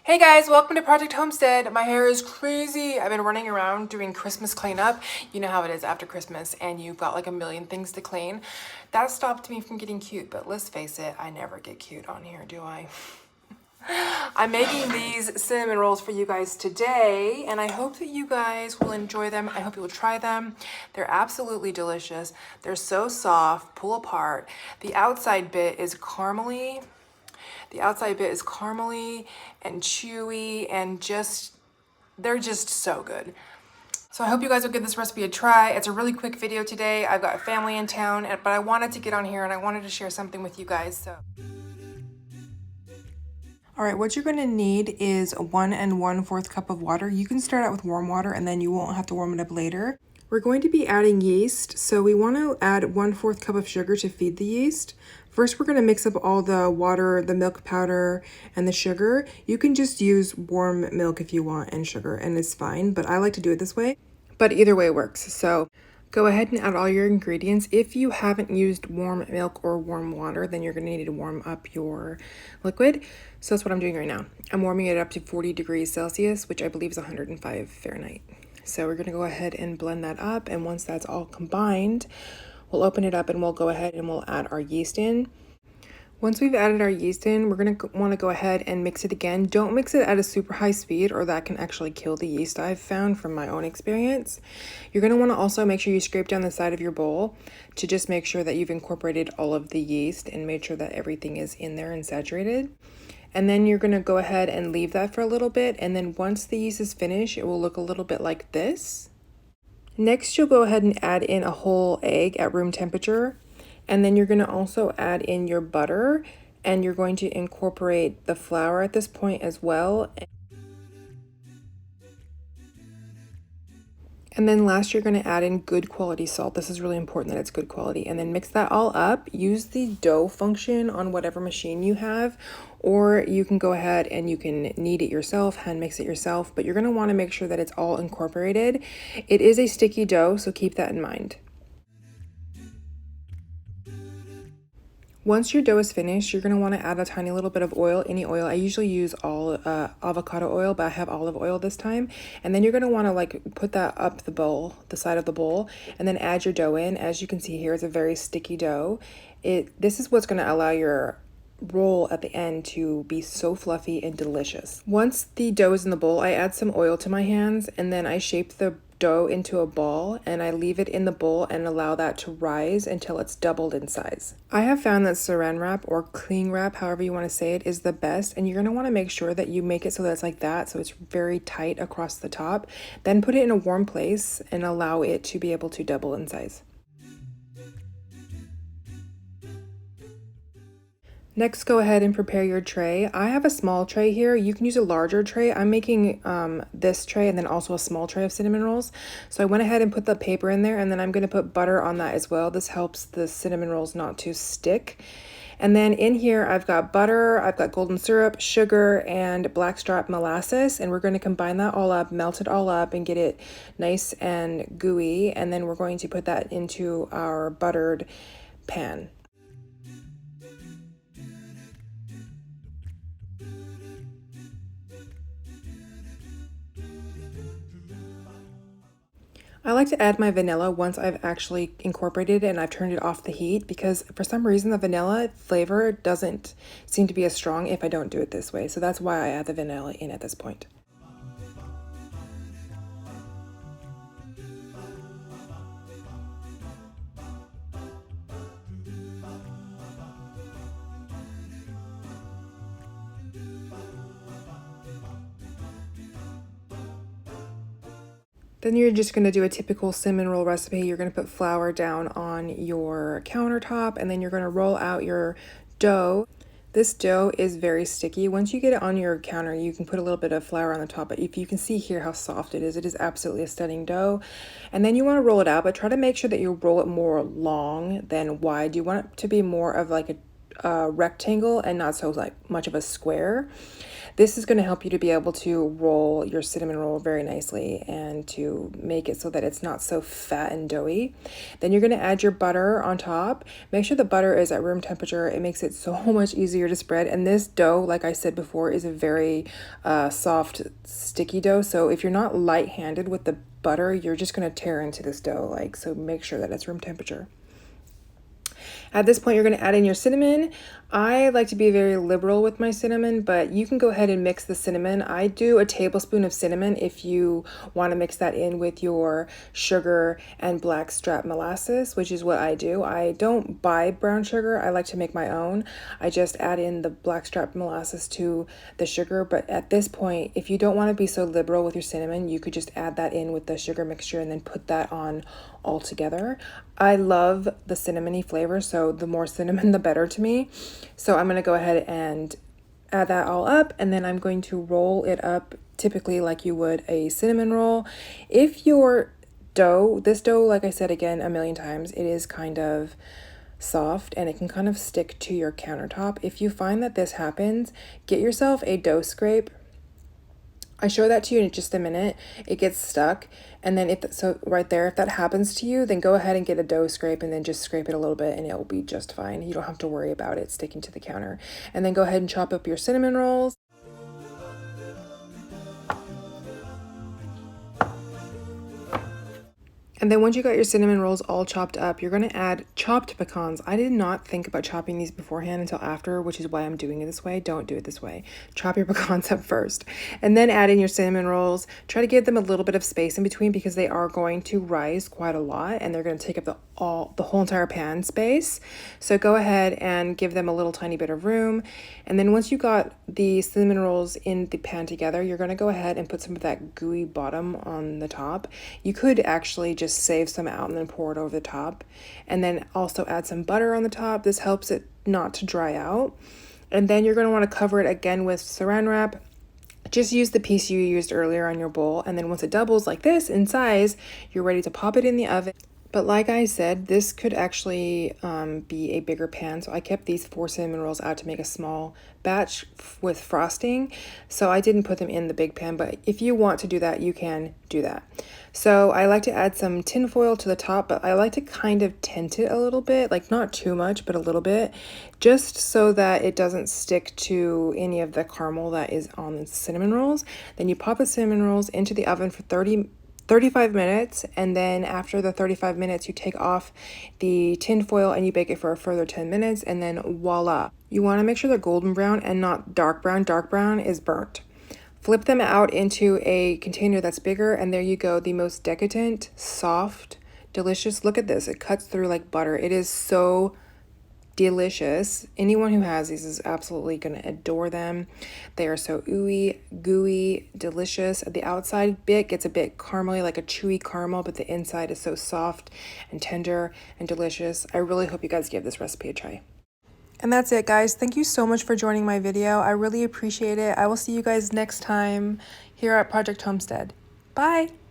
Hey guys, welcome to Project Homestead. My hair is crazy. I've been running around doing Christmas cleanup. You know how it is after Christmas and you've got like a million things to clean. That stopped me from getting cute, but let's face it, I never get cute on here, do I? I'm making these cinnamon rolls for you guys today, and I hope that you guys will enjoy them. I hope you will try them. They're absolutely delicious. They're so soft, pull apart. The outside bit is caramely. The outside bit is caramely and chewy and they're just so good. So I hope you guys will give this recipe a try. It's a really quick video today. I've got family in town, but I wanted to get on here and I wanted to share something with you guys. All right, what you're gonna need is 1 1/4 cup of water. You can start out with warm water and then you won't have to warm it up later. We're going to be adding yeast, so we want to add 1/4 cup of sugar to feed the yeast. First, we're going to mix up all the water, the milk powder, and the sugar. You can just use warm milk if you want and sugar, and it's fine, but I like to do it this way. But either way works. So go ahead and add all your ingredients. If you haven't used warm milk or warm water, then you're going to need to warm up your liquid. So that's what I'm doing right now. I'm warming it up to 40 degrees Celsius, which I believe is 105 Fahrenheit. So we're going to go ahead and blend that up, and once that's all combined, we'll open it up and we'll go ahead and we'll add our yeast in. Once we've added our yeast in, we're going to want to go ahead and mix it again. Don't mix it at a super high speed or that can actually kill the yeast, I've found from my own experience. You're going to want to also make sure you scrape down the side of your bowl to just make sure that you've incorporated all of the yeast and made sure that everything is in there and saturated. And then you're going to go ahead and leave that for a little bit. And then once the yeast is finished, it will look a little bit like this. Next, you'll go ahead and add in a whole egg at room temperature. And then you're going to also add in your butter. And you're going to incorporate the flour at this point as well. And then last, you're going to add in good quality salt. This is really important that it's good quality. And then mix that all up. Use the dough function on whatever machine you have, or you can go ahead and you can knead it yourself, hand mix it yourself, but you're going to want to make sure that it's all incorporated. It is a sticky dough, so keep that in mind. Once your dough is finished, you're going to want to add a tiny little bit of oil, any oil. I usually use all avocado oil, but I have olive oil this time. And then you're going to want to like put that up the bowl, the side of the bowl, and then add your dough in. As you can see here, it's a very sticky dough. This is what's going to allow your roll at the end to be so fluffy and delicious. Once the dough is in the bowl, I add some oil to my hands and then I shape the dough into a ball and I leave it in the bowl and allow that to rise until it's doubled in size. I have found that saran wrap or cling wrap, however you want to say it, is the best, and you're going to want to make sure that you make it so that it's like that, so it's very tight across the top. Then put it in a warm place and allow it to be able to double in size. Next, go ahead and prepare your tray. I have a small tray here. You can use a larger tray. I'm making this tray and then also a small tray of cinnamon rolls. So I went ahead and put the paper in there, and then I'm going to put butter on that as well. This helps the cinnamon rolls not to stick. And then in here, I've got butter, I've got golden syrup, sugar, and blackstrap molasses. And we're going to combine that all up, melt it all up, and get it nice and gooey. And then we're going to put that into our buttered pan. I like to add my vanilla once I've actually incorporated it and I've turned it off the heat, because for some reason the vanilla flavor doesn't seem to be as strong if I don't do it this way. So that's why I add the vanilla in at this point. Then you're just going to do a typical cinnamon roll recipe. You're going to put flour down on your countertop, and then you're going to roll out your dough. This dough is very sticky. Once you get it on your counter, you can put a little bit of flour on the top, but if you can see here how soft it is absolutely a stunning dough. And then you want to roll it out, but try to make sure that you roll it more long than wide. You want it to be more of like a rectangle and not so like much of a square. This is going to help you to be able to roll your cinnamon roll very nicely and to make it so that it's not so fat and doughy. Then you're going to add your butter on top. Make sure the butter is at room temperature. It makes it so much easier to spread. And this dough, like I said before, is a very soft, sticky dough. So if you're not light-handed with the butter, you're just going to tear into this dough. So make sure that it's room temperature. At this point, you're going to add in your cinnamon. I like to be very liberal with my cinnamon, but you can go ahead and mix the cinnamon. I do a tablespoon of cinnamon if you want to mix that in with your sugar and blackstrap molasses, which is what I do. I don't buy brown sugar. I like to make my own. I just add in the blackstrap molasses to the sugar, but at this point, if you don't want to be so liberal with your cinnamon, you could just add that in with the sugar mixture and then put that on all together. I love the cinnamony flavor, so the more cinnamon, the better to me. So I'm going to go ahead and add that all up, and then I'm going to roll it up typically like you would a cinnamon roll. If your dough, this dough, like I said again a million times, it is kind of soft and it can kind of stick to your countertop. If you find that this happens, get yourself a dough scrape. I show that to you in just a minute. It gets stuck, and then so right there, if that happens to you, then go ahead and get a dough scrape and then just scrape it a little bit and it will be just fine. You don't have to worry about it sticking to the counter. And then go ahead and chop up your cinnamon rolls. And then once you got your cinnamon rolls all chopped up, you're going to add chopped pecans. I did not think about chopping these beforehand until after, which is why I'm doing it this way. Don't do it this way. Chop your pecans up first. And then add in your cinnamon rolls. Try to give them a little bit of space in between because they are going to rise quite a lot and they're going to take up the whole entire pan space. So go ahead and give them a little tiny bit of room. And then once you got the cinnamon rolls in the pan together, you're going to go ahead and put some of that gooey bottom on the top. You could actually just save some out and then pour it over the top, and then also add some butter on the top. This helps it not to dry out. And then you're going to want to cover it again with saran wrap. Just use the piece you used earlier on your bowl, and then once it doubles like this in size, you're ready to pop it in the oven. But like I said, this could actually be a bigger pan. So I kept these 4 cinnamon rolls out to make a small batch with frosting. So I didn't put them in the big pan, but if you want to do that, you can do that. So I like to add some tin foil to the top, but I like to kind of tint it a little bit, like not too much, but a little bit, just so that it doesn't stick to any of the caramel that is on the cinnamon rolls. Then you pop the cinnamon rolls into the oven for 35 minutes, and then after the 35 minutes you take off the tin foil and you bake it for a further 10 minutes, and then voila. You want to make sure they're golden brown and not dark brown. Dark brown is burnt. Flip them out into a container that's bigger, and there you go, the most decadent, soft, delicious. Look at this, it cuts through like butter. It is so delicious. Anyone who has these is absolutely going to adore them. They are so ooey, gooey, delicious. The outside bit gets a bit caramely, like a chewy caramel, but the inside is so soft and tender and delicious. I really hope you guys give this recipe a try. And that's it, guys. Thank you so much for joining my video. I really appreciate it. I will see you guys next time here at Project Homestead. Bye!